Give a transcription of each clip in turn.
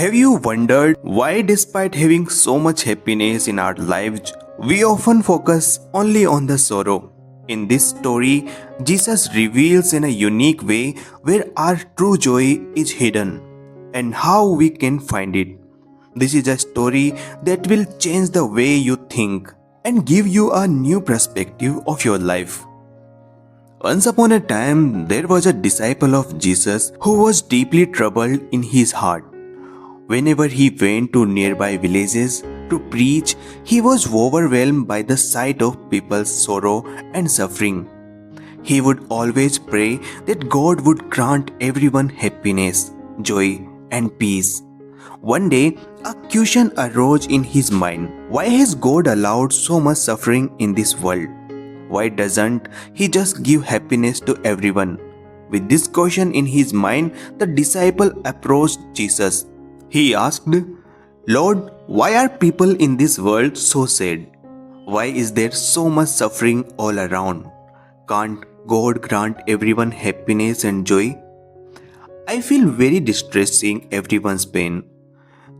Have you wondered why, despite having so much happiness in our lives, we often focus only on the sorrow? In this story, Jesus reveals in a unique way where our true joy is hidden and how we can find it. This is a story that will change the way you think and give you a new perspective of your life. Once upon a time, there was a disciple of Jesus who was deeply troubled in his heart. Whenever he went to nearby villages to preach, he was overwhelmed by the sight of people's sorrow and suffering. He would always pray that God would grant everyone happiness, joy, and peace. One day, a question arose in his mind. Why has God allowed so much suffering in this world? Why doesn't He just give happiness to everyone? With this question in his mind, the disciple approached Jesus. He asked, Lord, why are people in this world so sad? Why is there so much suffering all around? Can't God grant everyone happiness and joy? I feel very distressed seeing everyone's pain.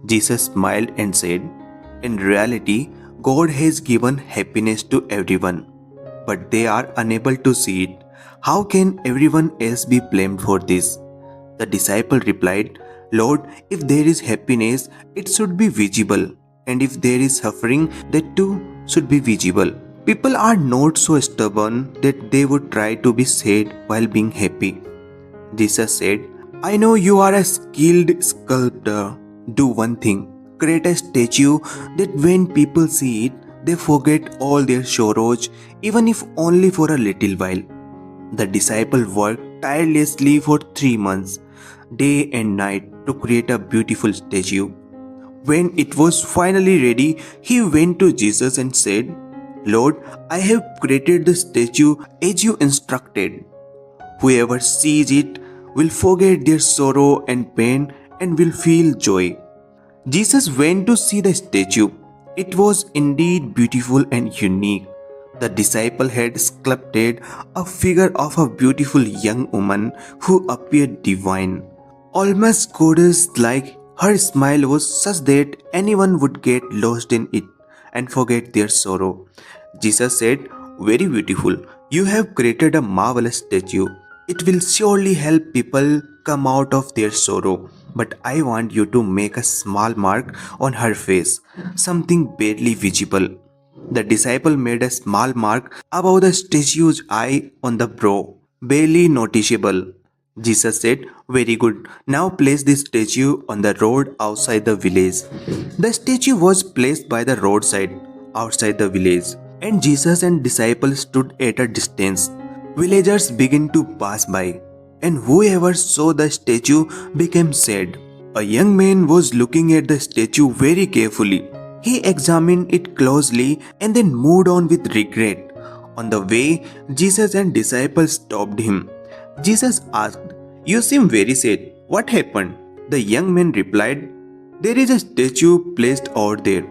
Jesus smiled and said, in reality, God has given happiness to everyone, but they are unable to see it. How can everyone else be blamed for this? The disciple replied, Lord, if there is happiness, it should be visible, and if there is suffering, that too should be visible. People are not so stubborn that they would try to be sad while being happy. Jesus said, I know you are a skilled sculptor. Do one thing. Create a statue that when people see it, they forget all their sorrows, even if only for a little while. The disciple worked tirelessly for 3 months, day and night, to create a beautiful statue. When it was finally ready, he went to Jesus and said, Lord, I have created the statue as you instructed. Whoever sees it will forget their sorrow and pain and will feel joy. Jesus went to see the statue. It was indeed beautiful and unique. The disciple had sculpted a figure of a beautiful young woman who appeared divine, almost goddess-like. Her smile was such that anyone would get lost in it and forget their sorrow. Jesus said, very beautiful. You have created a marvelous statue. It will surely help people come out of their sorrow. But I want you to make a small mark on her face, something barely visible. The disciple made a small mark above the statue's eye on the brow, barely noticeable. Jesus said, very good. Now place this statue on the road outside the village. The statue was placed by the roadside, outside the village, and Jesus and disciples stood at a distance. Villagers began to pass by, and whoever saw the statue became sad. A young man was looking at the statue very carefully. He examined it closely and then moved on with regret. On the way, Jesus and disciples stopped him. Jesus asked, You seem very sad. What happened? The young man replied, There is a statue placed out there.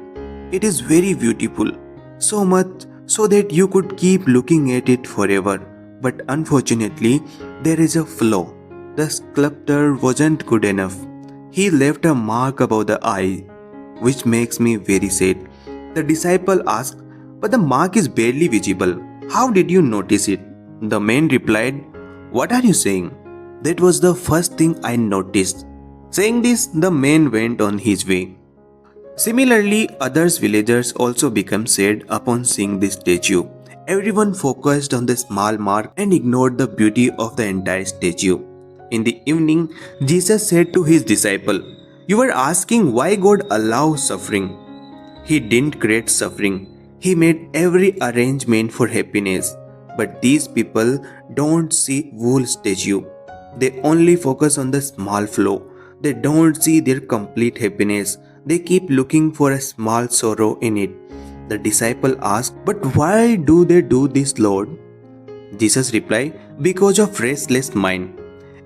It is very beautiful, so much so that you could keep looking at it forever. But unfortunately, there is a flaw. The sculptor wasn't good enough. He left a mark above the eye, which makes me very sad. The disciple asked, But the mark is barely visible. How did you notice it? The man replied, What are you saying? That was the first thing I noticed. Saying this, the man went on his way. Similarly, others villagers also became sad upon seeing this statue. Everyone focused on the small mark and ignored the beauty of the entire statue. In the evening, Jesus said to his disciple, You are asking why God allows suffering. He didn't create suffering. He made every arrangement for happiness. But these people don't see whole statue. They only focus on the small flaw. They don't see their complete happiness. They keep looking for a small sorrow in it. The disciple asked, But why do they do this, Lord? Jesus replied, Because of restless mind.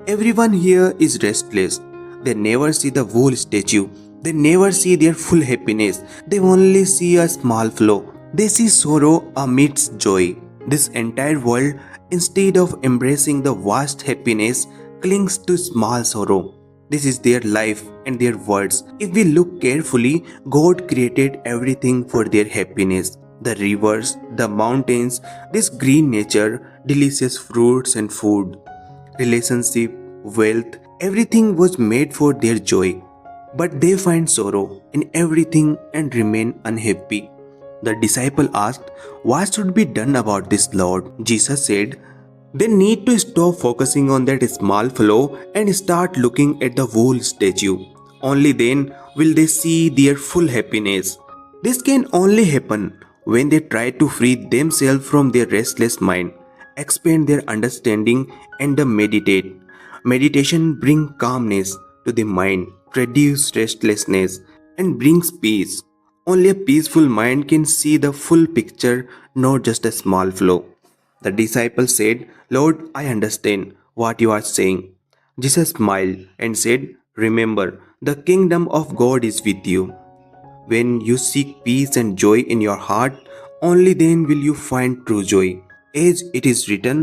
Everyone here is restless. They never see the whole statue. They never see their full happiness. They only see a small flaw. They see sorrow amidst joy. This entire world, instead of embracing the vast happiness, clings to small sorrow. This is their life and their words. If we look carefully, God created everything for their happiness. The rivers, the mountains, this green nature, delicious fruits and food, relationship, wealth, everything was made for their joy. But they find sorrow in everything and remain unhappy. The disciple asked, "What should be done about this, Lord?" Jesus said, "They need to stop focusing on that small flaw and start looking at the whole statue. Only then will they see their full happiness. This can only happen when they try to free themselves from their restless mind, expand their understanding, and meditate. Meditation brings calmness to the mind, reduces restlessness, and brings peace. Only a peaceful mind can see the full picture, not just a small flaw." The disciple said, "Lord, I understand what you are saying." Jesus smiled and said, "Remember, the kingdom of God is with you. When you seek peace and joy in your heart, only then will you find true joy. As it is written,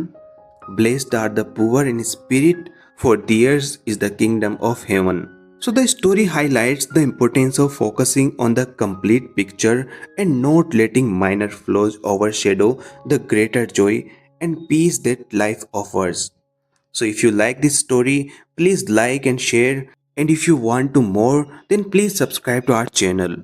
Blessed are the poor in spirit, for theirs is the kingdom of heaven." So the story highlights the importance of focusing on the complete picture and not letting minor flaws overshadow the greater joy and peace that life offers. So if you like this story, please like and share, and if you want to more, then please subscribe to our channel.